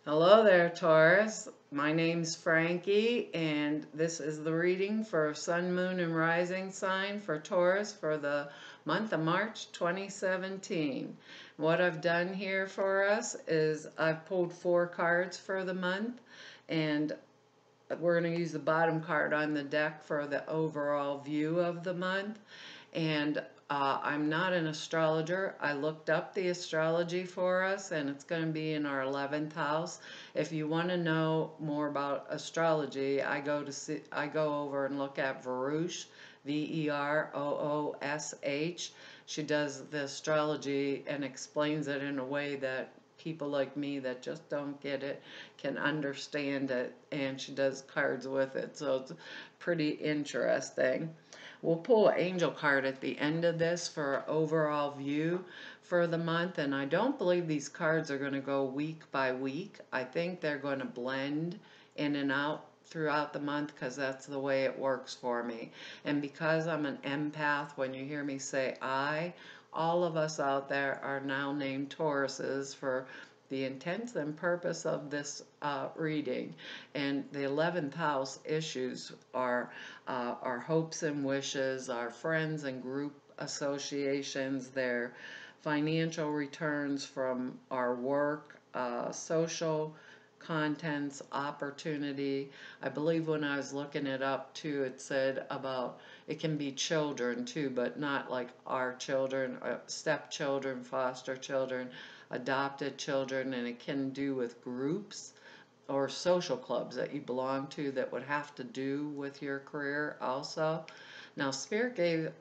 Hello there, Taurus. My name's Frankie, and this is the reading for Sun, Moon, and Rising sign for Taurus for the month of March 2017. What I've done here for us is I've pulled 4 cards for the month, and we're going to use the bottom card on the deck for the overall view of the month. And I'm not an astrologer. I looked up the astrology for us, and it's going to be in our 11th house. If you want to know more about astrology, I go over and look at Veroush, Veroosh. She does the astrology and explains it in a way that people like me that just don't get it can understand it, and she does cards with it, so it's pretty interesting. We'll pull an angel card at the end of this for an overall view for the month, and I don't believe these cards are going to go week by week. I think they're going to blend in and out throughout the month because that's the way it works for me. And because I'm an empath, when you hear me say I, all of us out there are now named Tauruses for the intent and purpose of this reading. And the 11th house issues are our hopes and wishes, our friends and group associations, their financial returns from our work, social contents, opportunity. I believe when I was looking it up too, it said about it can be children too, but not like our children, stepchildren, foster children, adopted children, and it can do with groups or social clubs that you belong to that would have to do with your career also. Now, Spirit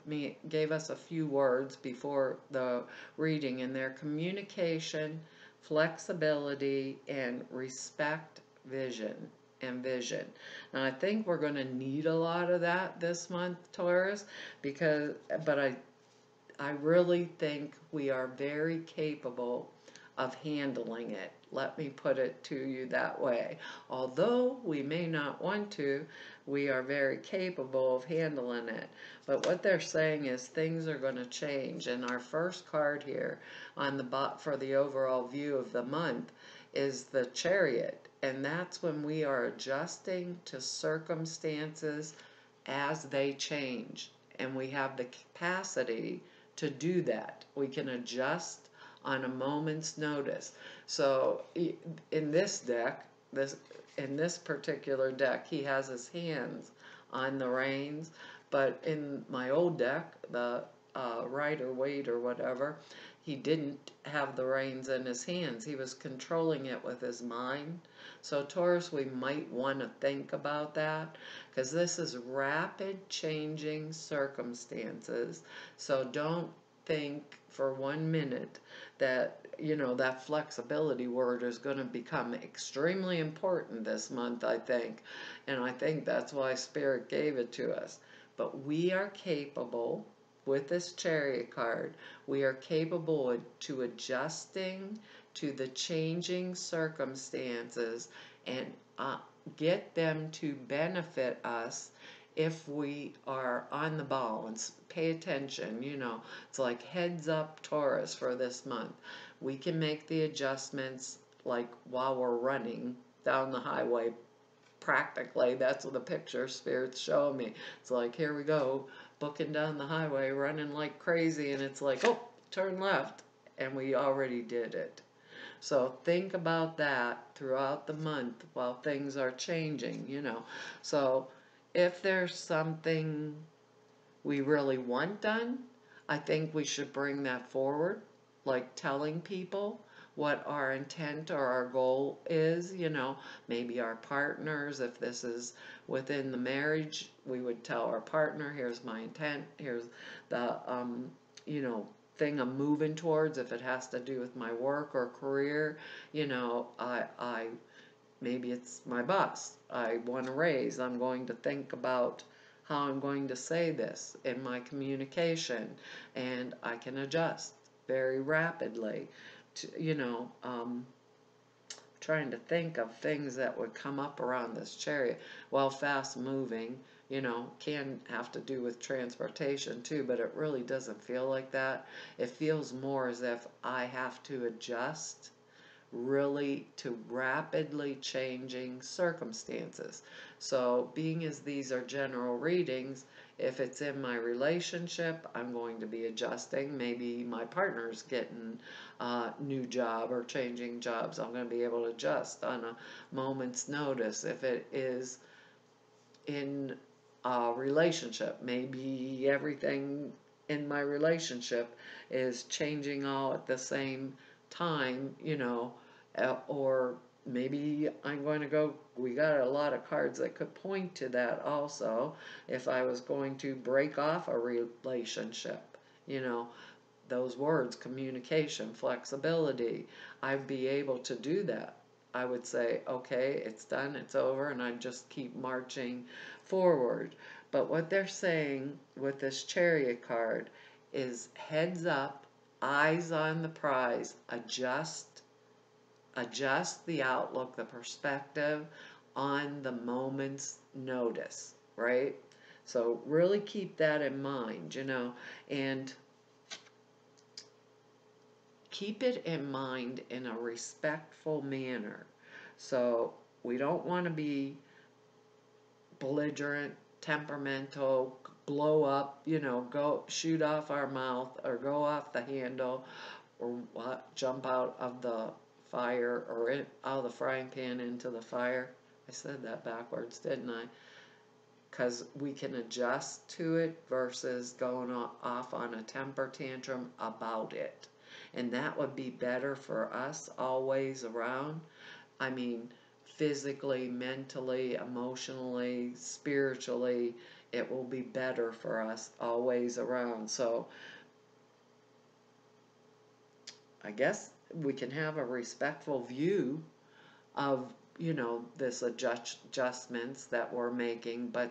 gave us a few words before the reading, and their communication, flexibility, and respect, vision. Now, I think we're going to need a lot of that this month, Taurus, but I really think we are very capable of handling it. Let me put it to you that way. Although we may not want to, we are very capable of handling it. But what they're saying is things are going to change. And our first card here on the for the overall view of the month is the Chariot. And that's when we are adjusting to circumstances as they change. And we have the capacity to do that. We can adjust on a moment's notice. So in this deck, in this particular deck, he has his hands on the reins, but in my old deck, the Rider Waite or whatever, he didn't have the reins in his hands. He was controlling it with his mind. So Taurus, we might want to think about that because this is rapid changing circumstances. So don't think for 1 minute that that flexibility word is going to become extremely important this month, I think. And I think that's why Spirit gave it to us. But we are capable, with this Chariot card, we are capable to adjusting to the changing circumstances and get them to benefit us if we are on the ball and pay attention. It's like heads up Taurus for this month. We can make the adjustments like while we're running down the highway. Practically, that's what the picture Spirit's showing me. It's like, here we go, booking down the highway, running like crazy, and it's like, oh, turn left, and we already did it. So think about that throughout the month while things are changing. So if there's something we really want done, I think we should bring that forward, like telling people what our intent or our goal is. Maybe our partners, if this is within the marriage, we would tell our partner, here's my intent, here's the, thing I'm moving towards. If it has to do with my work or career, I maybe it's my boss. I want a raise. I'm going to think about how I'm going to say this in my communication, and I can adjust very rapidly to, trying to think of things that would come up around this Chariot. Well, fast moving, can have to do with transportation too, but it really doesn't feel like that. It feels more as if I have to adjust really to rapidly changing circumstances. So, being as these are general readings, if it's in my relationship, I'm going to be adjusting. Maybe my partner's getting a new job or changing jobs. I'm going to be able to adjust on a moment's notice. If it is in a relationship, maybe everything in my relationship is changing all at the same time, or maybe I'm going to go, we got a lot of cards that could point to that also. If I was going to break off a relationship, you know, those words, communication, flexibility, I'd be able to do that. I would say, okay, it's done, it's over, and I'd just keep marching forward. But what they're saying with this Chariot card is heads up, eyes on the prize, adjust the outlook, the perspective on the moment's notice, right? So really keep that in mind, and keep it in mind in a respectful manner. So we don't want to be belligerent, temperamental, blow up, go shoot off our mouth or go off the handle or jump out of the fire or out of the frying pan into the fire. I said that backwards, didn't I? Because we can adjust to it versus going off on a temper tantrum about it. And that would be better for us always around. I mean, physically, mentally, emotionally, spiritually, it will be better for us always around. So I guess we can have a respectful view of, this adjustments that we're making, but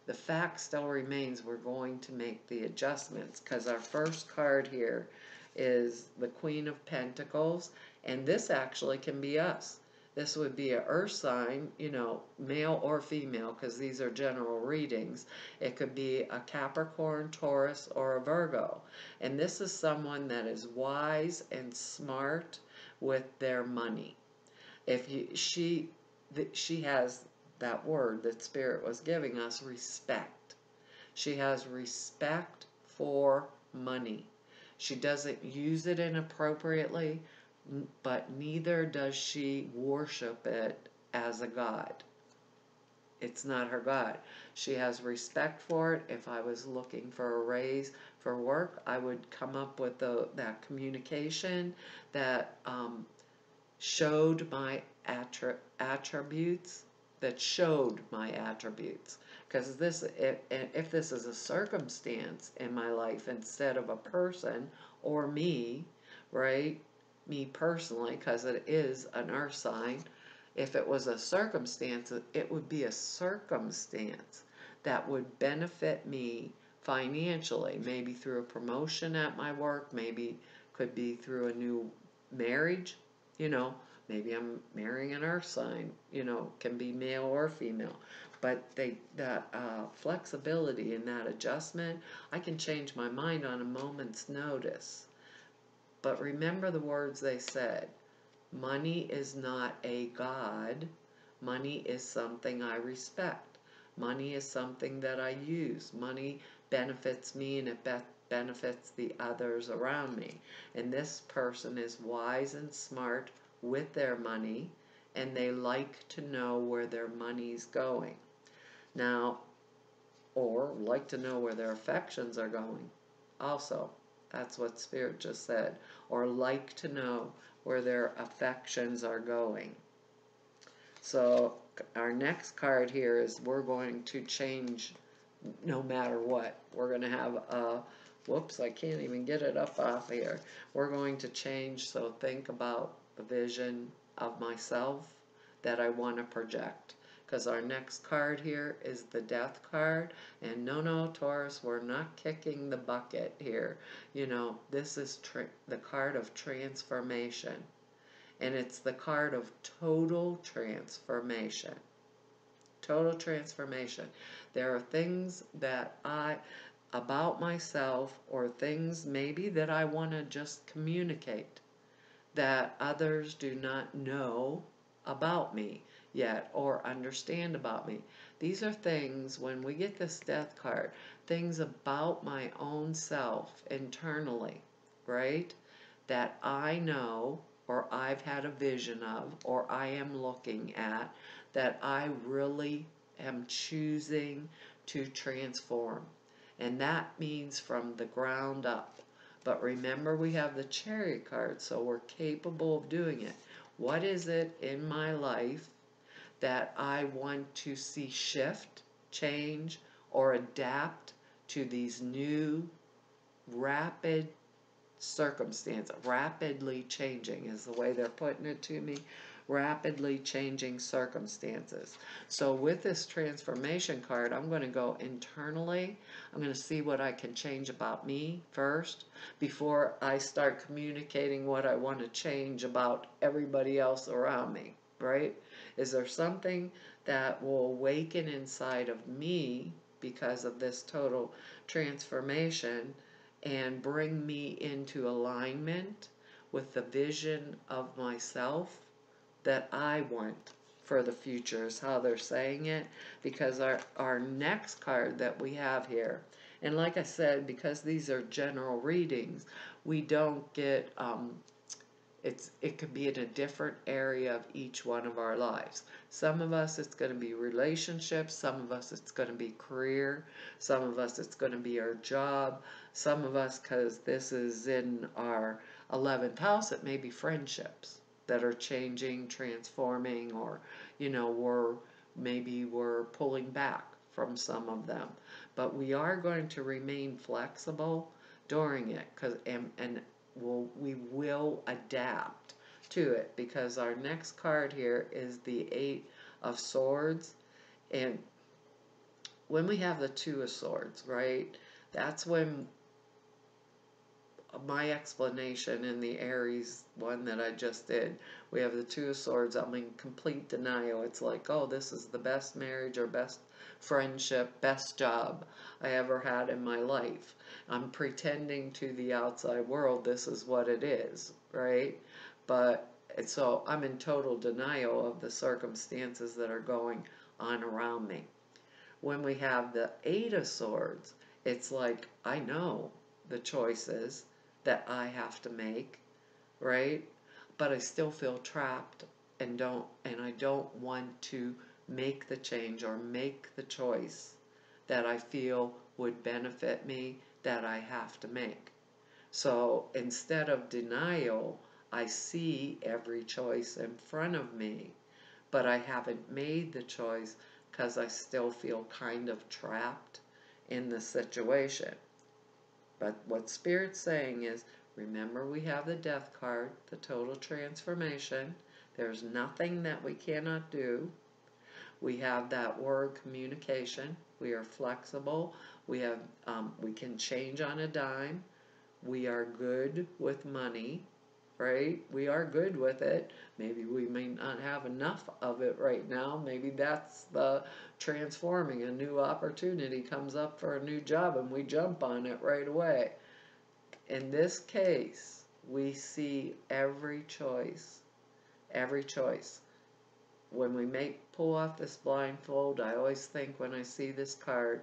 the fact still remains we're going to make the adjustments, because our first card here is the Queen of Pentacles, and this actually can be us. This would be a earth sign, male or female, because these are general readings. It could be a Capricorn, Taurus, or a Virgo. And this is someone that is wise and smart with their money. She has that word that Spirit was giving us, respect. She has respect for money. She doesn't use it inappropriately, but neither does she worship it as a god. It's not her god. She has respect for it. If I was looking for a raise for work, I would come up with that communication that showed my attributes, because if this is a circumstance in my life instead of a person or me, right, me personally, because it is an earth sign, if it was a circumstance, it would be a circumstance that would benefit me financially, maybe through a promotion at my work, maybe could be through a new marriage, maybe I'm marrying an earth sign, can be male or female. But that flexibility and that adjustment, I can change my mind on a moment's notice. But remember the words they said. Money is not a god. Money is something I respect. Money is something that I use. Money benefits me and it benefits the others around me. And this person is wise and smart with their money, and they like to know where their money's going. Now, or like to know where their affections are going. Also, that's what Spirit just said. Or like to know where their affections are going. So our next card here is we're going to change no matter what. We're going to have a, whoops, I can't even get it up off here. We're going to change, so think about the vision of myself that I want to project. Because our next card here is the Death card. And no, Taurus, we're not kicking the bucket here. This is the card of transformation. And it's the card of total transformation. Total transformation. There are things that about myself, or things maybe that I want to just communicate that others do not know about me yet or understand about me. These are things, when we get this death card, things about my own self internally, right? That I know or I've had a vision of or I am looking at that I really am choosing to transform. And that means from the ground up. But remember, we have the Chariot card, so we're capable of doing it. What is it in my life that I want to see shift, change, or adapt to these new, rapid circumstances? Rapidly changing is the way they're putting it to me. Rapidly changing circumstances. So with this transformation card, I'm going to go internally. I'm going to see what I can change about me first before I start communicating what I want to change about everybody else around me, right? Is there something that will awaken inside of me because of this total transformation and bring me into alignment with the vision of myself that I want for the future, is how they're saying it. Because our next card that we have here, and like I said, because these are general readings, we don't get it could be in a different area of each one of our lives. Some of us it's going to be relationships, some of us it's going to be career, some of us it's going to be our job, some of us, because this is in our 11th house, it may be friendships that are changing, transforming, or maybe we're pulling back from some of them. But we are going to remain flexible during it, and we will adapt to it, because our next card here is the Eight of Swords. And when we have the Two of Swords, right, that's when my explanation in the Aries one that I just did, we have the Two of Swords. I'm in complete denial. It's like, oh, this is the best marriage or best friendship, best job I ever had in my life. I'm pretending to the outside world this is what it is, right? But so I'm in total denial of the circumstances that are going on around me. When we have the Eight of Swords, it's like, I know the choices that I have to make, right? But I still feel trapped and I don't want to make the change or make the choice that I feel would benefit me, that I have to make. So instead of denial, I see every choice in front of me, but I haven't made the choice because I still feel kind of trapped in the situation. But what Spirit's saying is, remember, we have the Death card, the total transformation. There's nothing that we cannot do. We have that word communication. We are flexible. We can change on a dime. We are good with money, right? We are good with it. Maybe we may not have enough of it right now. Maybe that's the transforming. A new opportunity comes up for a new job and we jump on it right away. In this case, we see every choice. Every choice. When we pull off this blindfold, I always think when I see this card,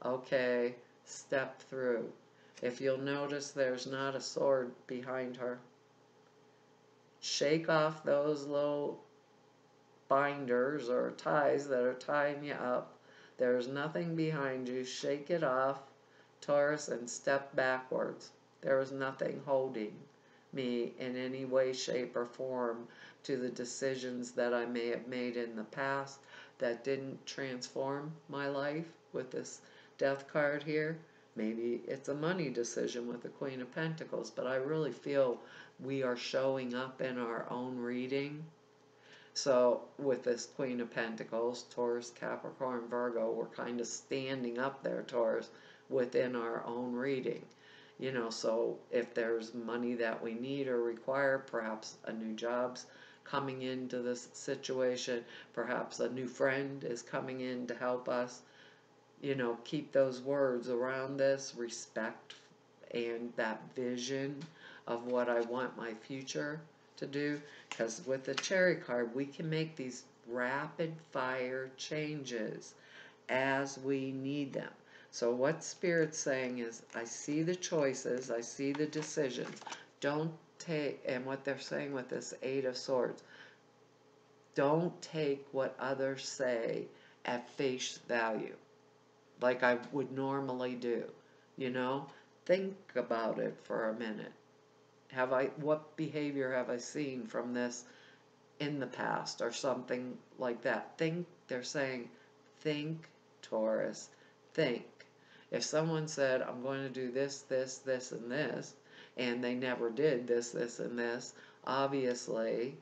okay, step through. If you'll notice, there's not a sword behind her. Shake off those little binders or ties that are tying you up. There's nothing behind you. Shake it off, Taurus, and step backwards. There is nothing holding me in any way, shape, or form to the decisions that I may have made in the past that didn't transform my life with this Death card here. Maybe it's a money decision with the Queen of Pentacles, but I really feel we are showing up in our own reading. So with this Queen of Pentacles, Taurus, Capricorn, Virgo, we're kind of standing up there, Taurus, within our own reading. So if there's money that we need or require, perhaps a new job's coming into this situation, perhaps a new friend is coming in to help us, keep those words around this, respect and that vision of what I want my future to do, because with the Chariot card, we can make these rapid fire changes as we need them. So what Spirit's saying is, I see the choices, I see the decisions. Don't take, and what they're saying with this Eight of Swords, don't take what others say at face value, like I would normally do. You know, think about it for a minute. What behavior have I seen from this in the past or something like that? They're saying, think, Taurus, think. If someone said, I'm going to do this, this, this, and this, and they never did this, this, and this, obviously,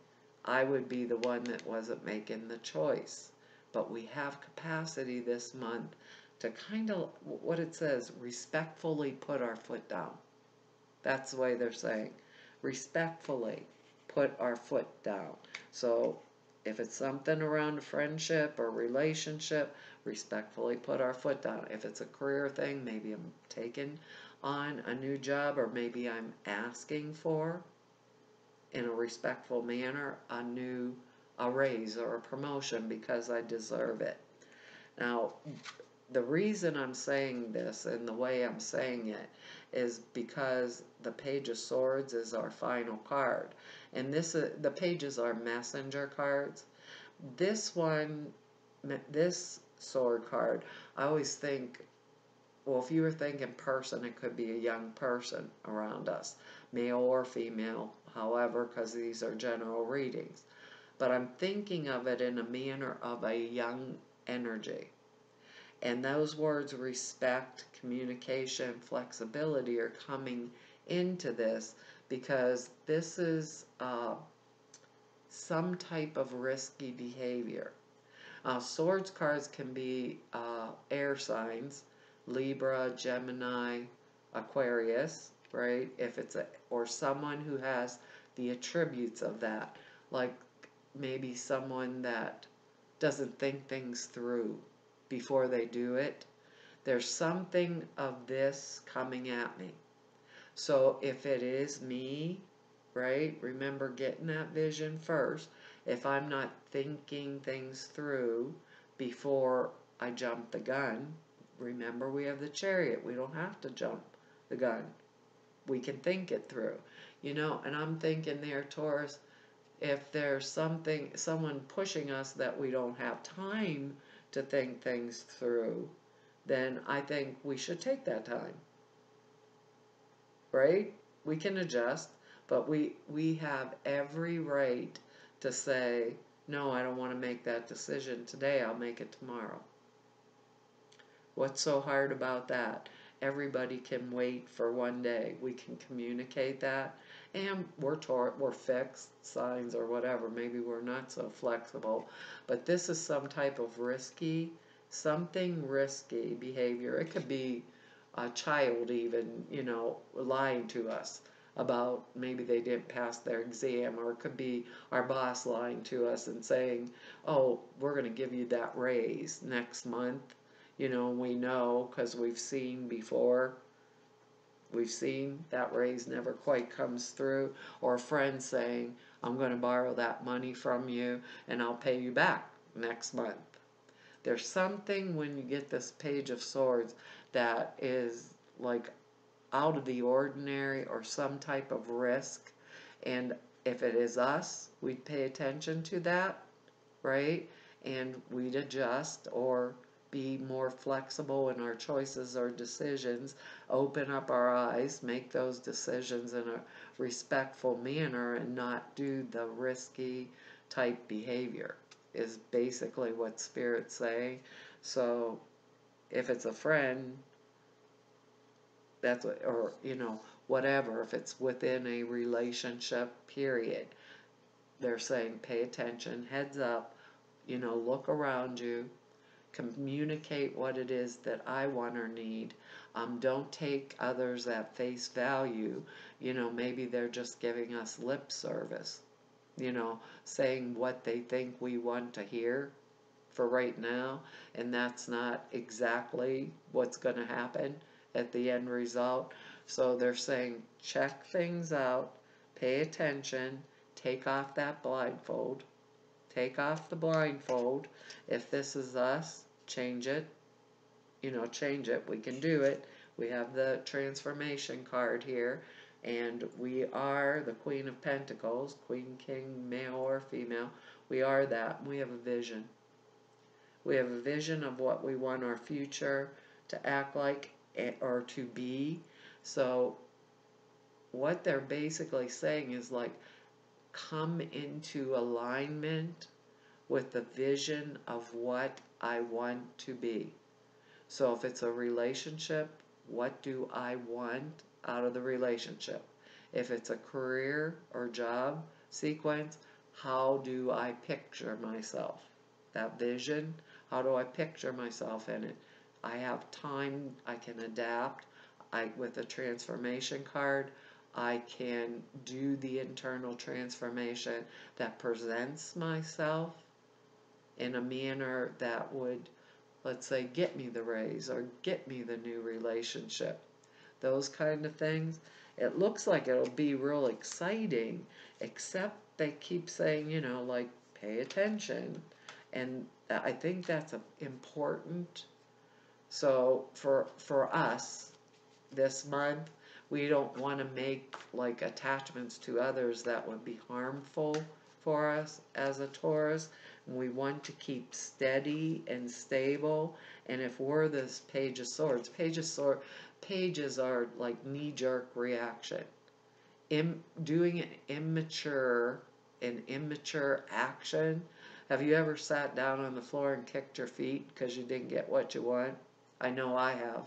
I would be the one that wasn't making the choice. But we have capacity this month to kind of, what it says, respectfully put our foot down. That's the way they're saying. Respectfully put our foot down. So if it's something around a friendship or relationship, respectfully put our foot down. If it's a career thing, maybe I'm taking on a new job, or maybe I'm asking for, in a respectful manner, a raise or a promotion because I deserve it. Now, the reason I'm saying this and the way I'm saying it is because the Page of Swords is our final card. And the pages are messenger cards. This sword card, I always think, well, if you were thinking person, it could be a young person around us, male or female, however, because these are general readings. But I'm thinking of it in a manner of a young energy. And those words, respect, communication, flexibility, are coming into this because this is some type of risky behavior. Swords cards can be air signs, Libra, Gemini, Aquarius, right? If it's or someone who has the attributes of that, like maybe someone that doesn't think things through before they do it. There's something of this coming at me. So if it is me, right, remember getting that vision first. If I'm not thinking things through before I jump the gun, remember we have the Chariot. We don't have to jump the gun. We can think it through. You know, and I'm thinking there, Taurus, if there's someone pushing us that we don't have time to think things through, then I think we should take that time. Right? We can adjust, but we have every right to say, no, I don't want to make that decision today, I'll make it tomorrow. What's so hard about that? Everybody can wait for one day. We can communicate that, and we're fixed signs or whatever. Maybe we're not so flexible, but this is some type of something risky behavior. It could be a child even, you know, lying to us about maybe they didn't pass their exam, or it could be our boss lying to us and saying, oh, we're going to give you that raise next month. You know, we know because we've seen before. We've seen that raise never quite comes through. Or a friend saying, I'm going to borrow that money from you and I'll pay you back next month. There's something when you get this Page of Swords that is like out of the ordinary or some type of risk. And if it is us, we'd pay attention to that, right? And we'd adjust or be more flexible in our choices or decisions, open up our eyes, make those decisions in a respectful manner, and not do the risky type behavior, is basically what Spirit's saying. So if it's a friend, that's what, or you know, whatever, if it's within a relationship period, they're saying pay attention, heads up, you know, look around you, communicate what it is that I want or need. Don't take others at face value. You know, maybe they're just giving us lip service, you know, saying what they think we want to hear for right now, and that's not exactly what's going to happen at the end result. So they're saying check things out, pay attention, take off that blindfold. Take off the blindfold. If this is us, change it. Change it. We can do it. We have the transformation card here, and we are the Queen of Pentacles, Queen, King, male or female. We are that. We have a vision. We have a vision of what we want our future to act like or to be. So what they're basically saying is like, come into alignment with the vision of what I want to be. So if it's a relationship, what do I want out of the relationship? If it's a career or job sequence, how do I picture myself? That vision, how do I picture myself in it? I have time, I can adapt. With a transformation card, I can do the internal transformation that presents myself in a manner that would, let's say, get me the raise or get me the new relationship. Those kind of things. It looks like it'll be real exciting, except they keep saying, like, pay attention. And I think that's important. So for us, this month, we don't want to make like attachments to others that would be harmful for us as a Taurus. We want to keep steady and stable. And if we're this Page of Swords, pages are like knee-jerk reaction. Doing an immature action. Have you ever sat down on the floor and kicked your feet because you didn't get what you want? I know I have.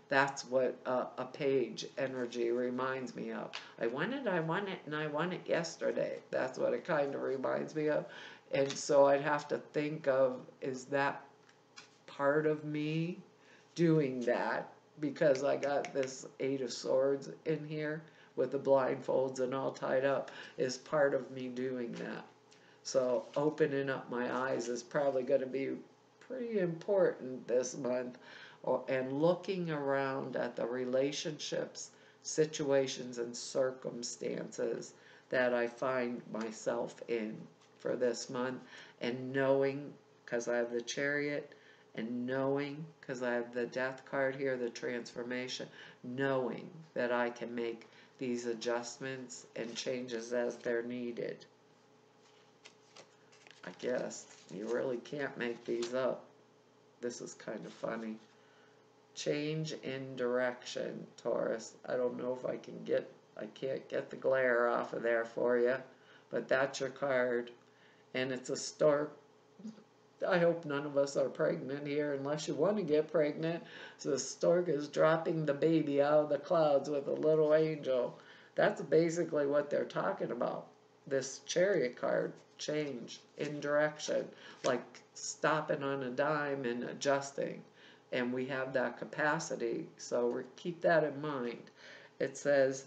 That's what a page energy reminds me of. I want it, and I want it yesterday. That's what it kind of reminds me of. And so I'd have to think of, is that part of me doing that? Because I got this 8 of Swords in here with the blindfolds and all tied up, is part of me doing that. So opening up my eyes is probably going to be pretty important this month. And looking around at the relationships, situations, and circumstances that I find myself in for this month, and knowing, because I have the Chariot, and knowing, because I have the Death card here, the transformation, knowing that I can make these adjustments and changes as they're needed. I guess you really can't make these up. This is kind of funny. Change in direction, Taurus. I don't know if I can't get the glare off of there for you, but that's your card. And it's a stork. I hope none of us are pregnant here unless you want to get pregnant. So the stork is dropping the baby out of the clouds with a little angel. That's basically what they're talking about. This Chariot card, change in direction, like stopping on a dime and adjusting. And we have that capacity, so keep that in mind. It says,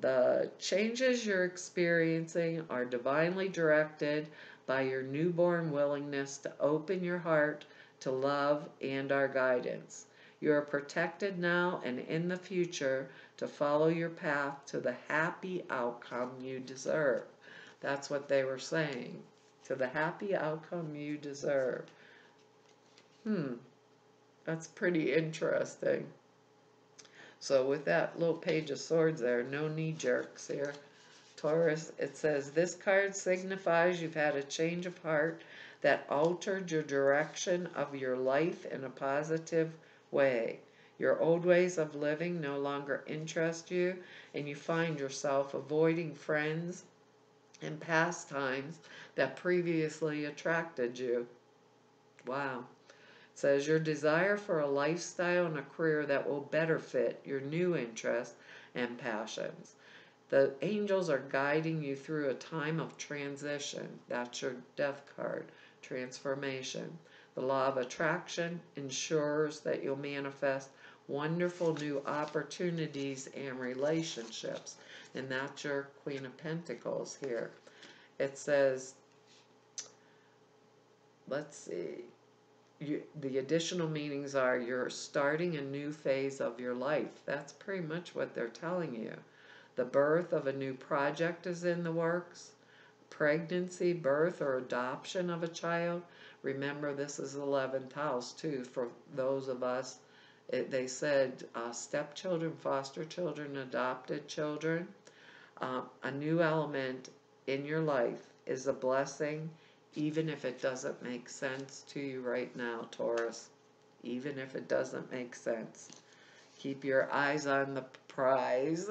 the changes you're experiencing are divinely directed by your newborn willingness to open your heart to love and our guidance. You are protected now and in the future to follow your path to the happy outcome you deserve. That's what they were saying. To the happy outcome you deserve. That's pretty interesting. So with that little Page of Swords there, no knee jerks here. Taurus, it says, this card signifies you've had a change of heart that altered your direction of your life in a positive way. Your old ways of living no longer interest you, and you find yourself avoiding friends and pastimes that previously attracted you. Wow. Says your desire for a lifestyle and a career that will better fit your new interests and passions. The angels are guiding you through a time of transition. That's your Death card, transformation. The law of attraction ensures that you'll manifest wonderful new opportunities and relationships. And that's your Queen of Pentacles here. It says, let's see. The additional meanings are you're starting a new phase of your life. That's pretty much what they're telling you. The birth of a new project is in the works. Pregnancy, birth, or adoption of a child. Remember, this is 11th house too for those of us. They said stepchildren, foster children, adopted children. A new element in your life is a blessing, even if it doesn't make sense to you right now, Taurus. Even if it doesn't make sense. Keep your eyes on the prize.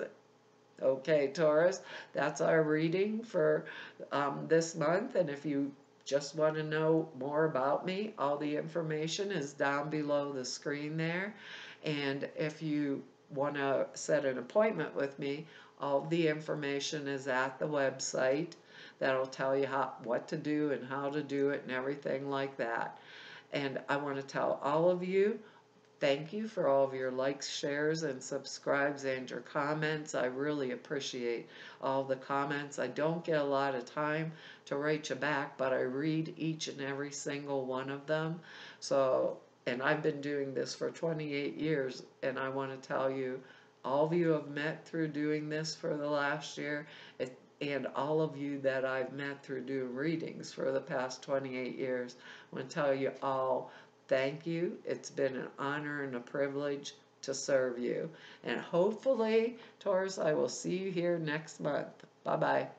Okay, Taurus, that's our reading for this month. And if you just want to know more about me, all the information is down below the screen there. And if you want to set an appointment with me, all the information is at the website. That'll tell you what to do and how to do it and everything like that. And I want to tell all of you, thank you for all of your likes, shares, and subscribes and your comments. I really appreciate all the comments. I don't get a lot of time to write you back, but I read each and every single one of them. So, and I've been doing this for 28 years, and I want to tell you, all of you have met through doing this for the last year, and all of you that I've met through doing readings for the past 28 years. I want to tell you all, thank you. It's been an honor and a privilege to serve you. And hopefully, Taurus, I will see you here next month. Bye-bye.